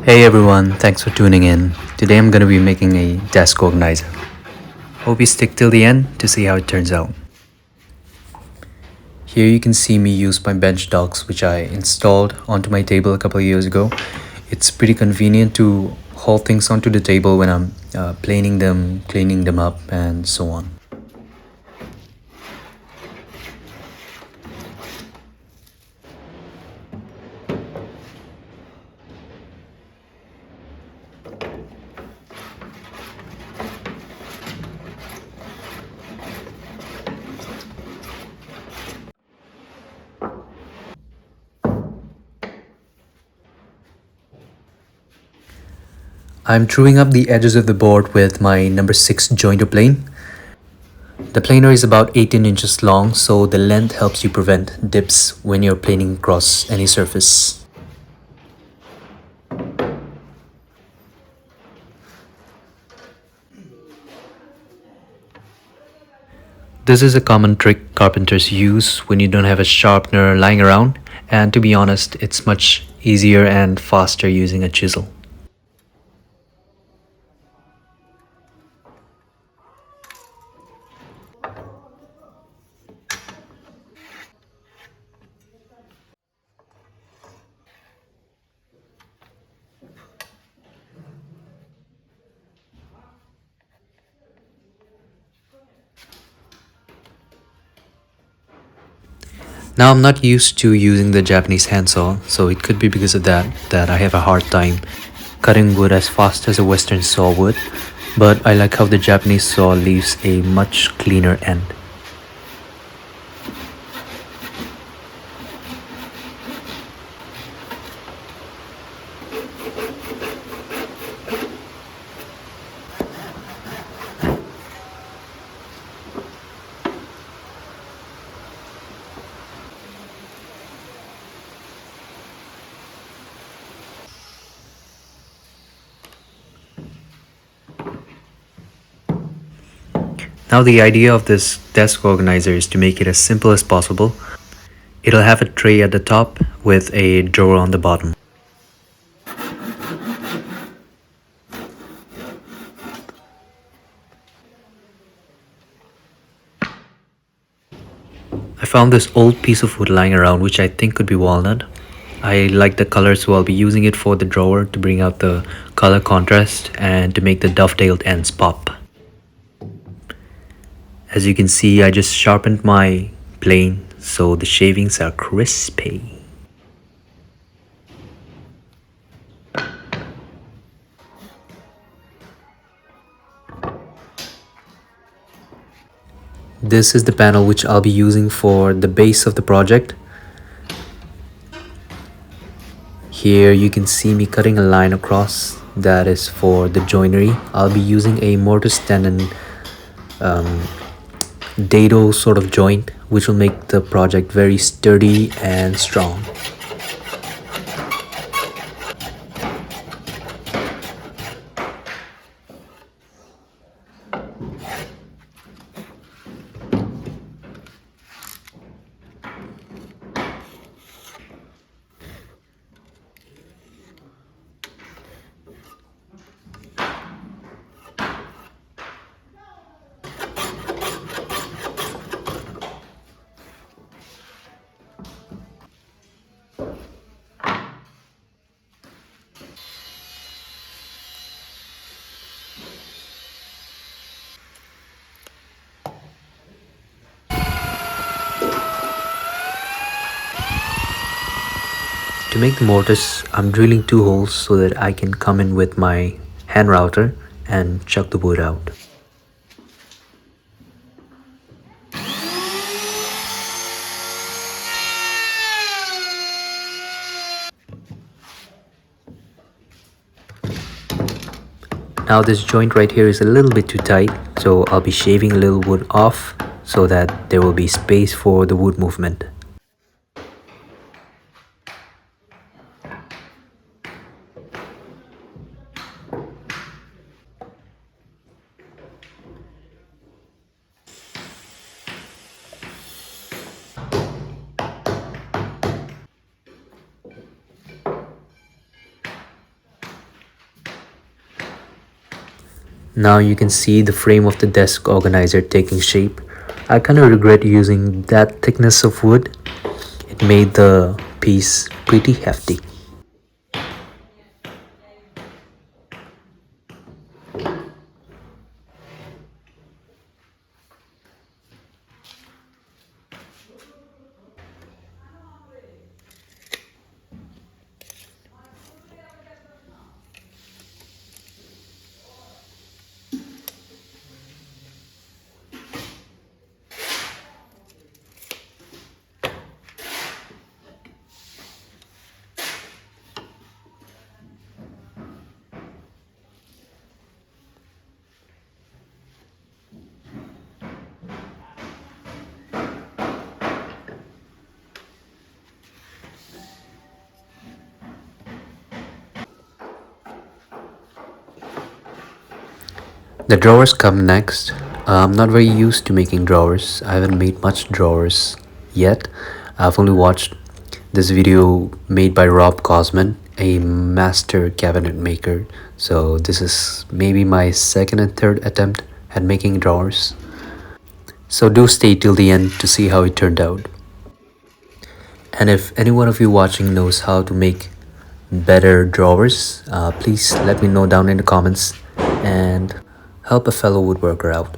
Hey everyone, thanks for tuning in. Today I'm going to be making a desk organizer. Hope you stick till the end to see how it turns out. Here you can see me use my bench docks which I installed onto my table a couple of years ago. It's pretty convenient to hold things onto the table when I'm planing them, cleaning them up and so on. I'm truing up the edges of the board with my number 6 jointer plane. The planer is about 18 inches long, so the length helps you prevent dips when you're planing across any surface. This is a common trick carpenters use when you don't have a sharpener lying around, and to be honest, it's much easier and faster using a chisel. Now I'm not used to using the Japanese handsaw, so it could be because of that I have a hard time cutting wood as fast as a Western saw would, but I like how the Japanese saw leaves a much cleaner end. Now the idea of this desk organizer is to make it as simple as possible. It'll have a tray at the top with a drawer on the bottom. I found this old piece of wood lying around which I think could be walnut. I like the color, so I'll be using it for the drawer to bring out the color contrast and to make the dovetailed ends pop. As you can see, I just sharpened my plane so the shavings are crispy. This is the panel which I'll be using for the base of the project. Here you can see me cutting a line across. That is for the joinery. I'll be using a mortise tenon dado sort of joint which will make the project very sturdy and strong. To make the mortise, I'm drilling 2 holes so that I can come in with my hand router and chuck the wood out. Now this joint right here is a little bit too tight, so I'll be shaving a little wood off so that there will be space for the wood movement. Now you can see the frame of the desk organizer taking shape. I kind of regret using that thickness of wood. It made the piece pretty hefty. The drawers come next. I'm not very used to making drawers. I haven't made much drawers yet. I've only watched this video made by Rob Cosman, a master cabinet maker. So this is maybe my second and third attempt at making drawers. So do stay till the end to see how it turned out. And if any one of you watching knows how to make better drawers, please let me know down in the comments and help a fellow woodworker out.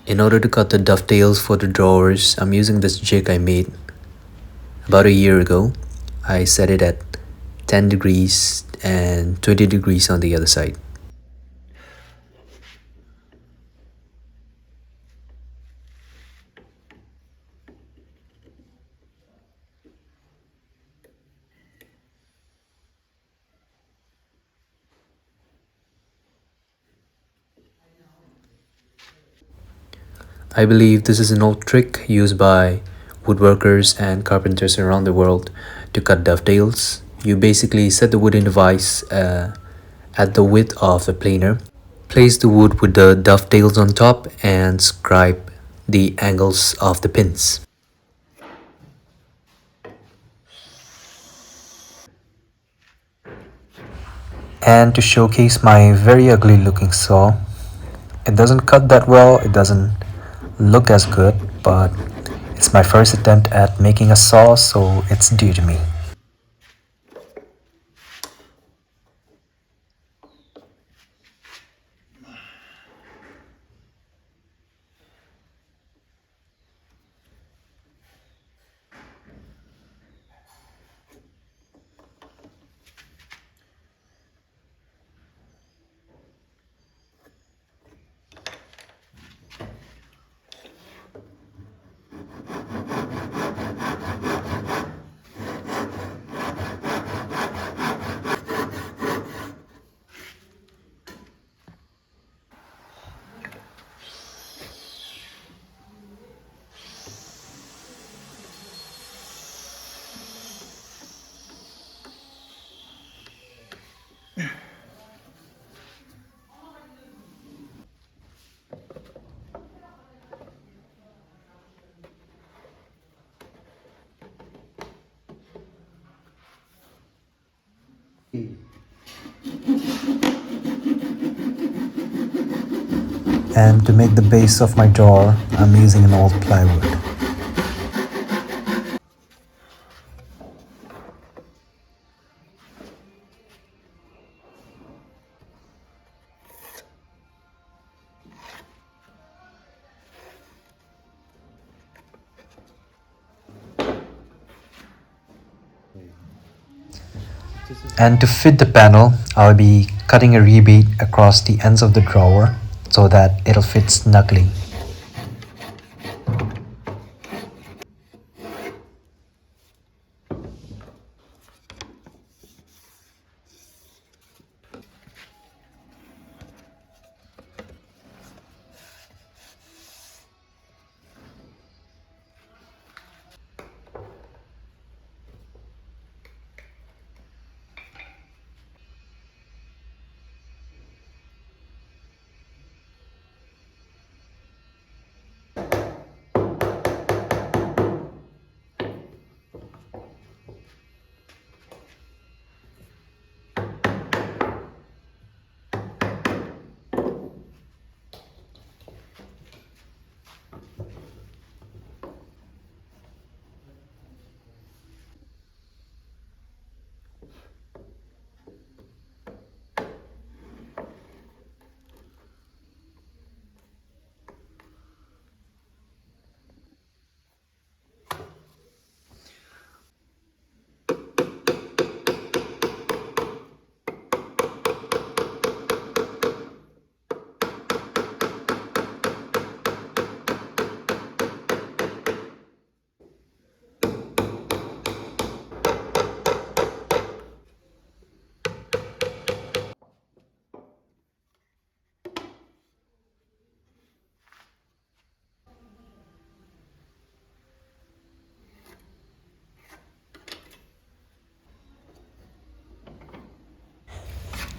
In order to cut the dovetails for the drawers, I'm using this jig I made about a year ago. I set it at 10 degrees and 20 degrees on the other side. I believe this is an old trick used by woodworkers and carpenters around the world to cut dovetails. You basically set the wood in the vise at the width of the planer, place the wood with the dovetails on top, and scribe the angles of the pins. And to showcase my very ugly looking saw, it doesn't cut that well, it doesn't look as good, but it's my first attempt at making a saw, so it's due to me. And to make the base of my drawer, I'm using an old plywood. And to fit the panel, I'll be cutting a rebate across the ends of the drawer so that it'll fit snugly.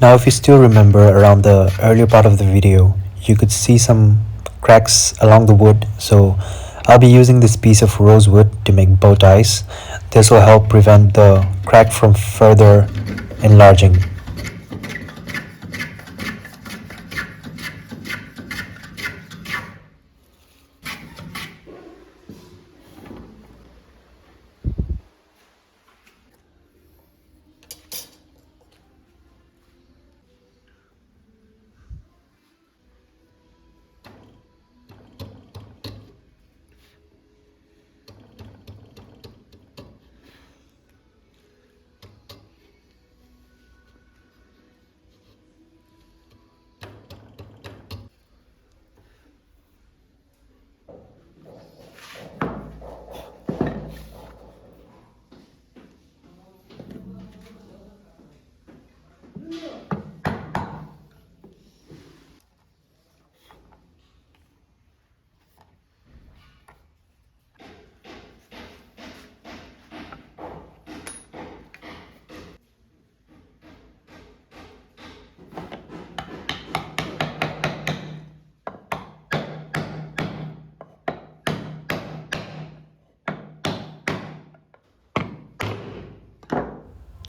Now if you still remember around the earlier part of the video, you could see some cracks along the wood, so I'll be using this piece of rosewood to make bow ties. This will help prevent the crack from further enlarging.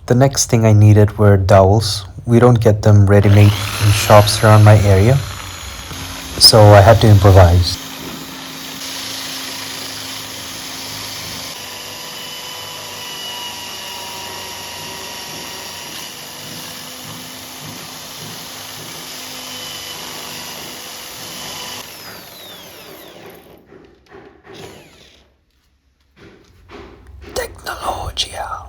The next thing I needed were dowels. We don't get them ready-made in shops around my area, so I had to improvise. Technologia.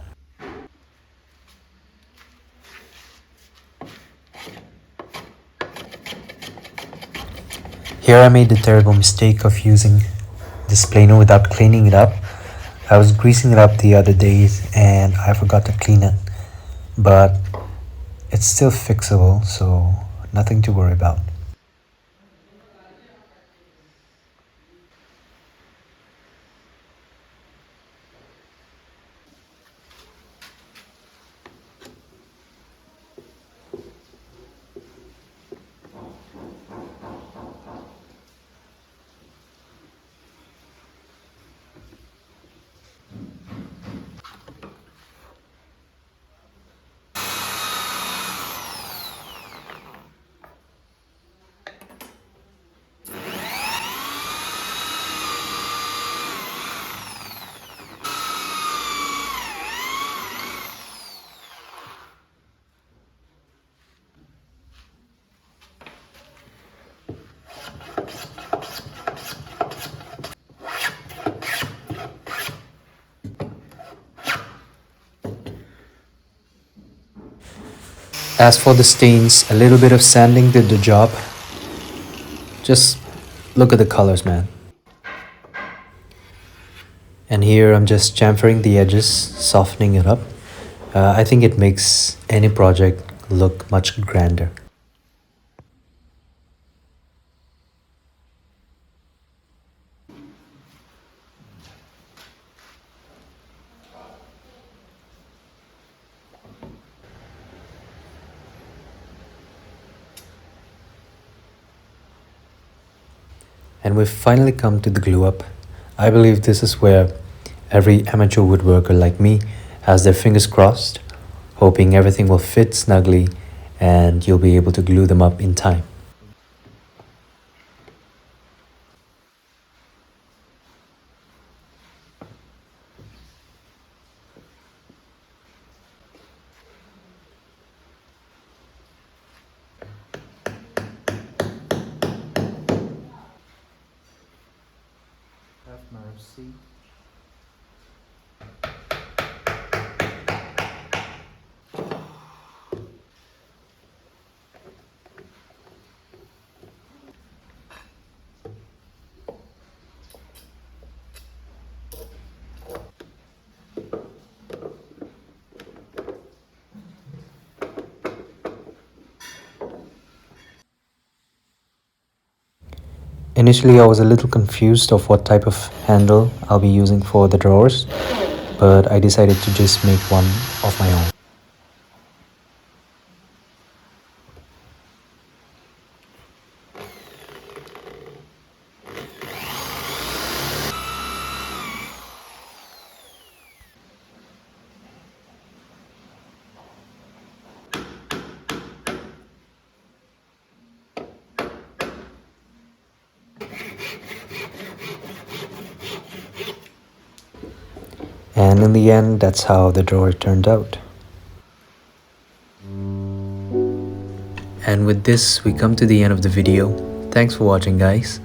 Here I made the terrible mistake of using this planer without cleaning it up. I was greasing it up the other days and I forgot to clean it, but it's still fixable, so nothing to worry about. As for the stains, a little bit of sanding did the job. Just look at the colors, man. And here I'm just chamfering the edges, softening it up. I think it makes any project look much grander. And we've finally come to the glue up. I believe this is where every amateur woodworker like me has their fingers crossed, hoping everything will fit snugly and you'll be able to glue them up in time. Have mercy. Initially, I was a little confused of what type of handle I'll be using for the drawers, but I decided to just make one of my own. And in the end, that's how the drawer turned out. And with this, we come to the end of the video. Thanks for watching, guys.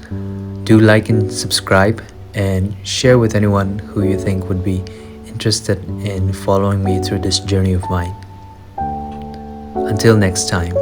Do like and subscribe and share with anyone who you think would be interested in following me through this journey of mine. Until next time.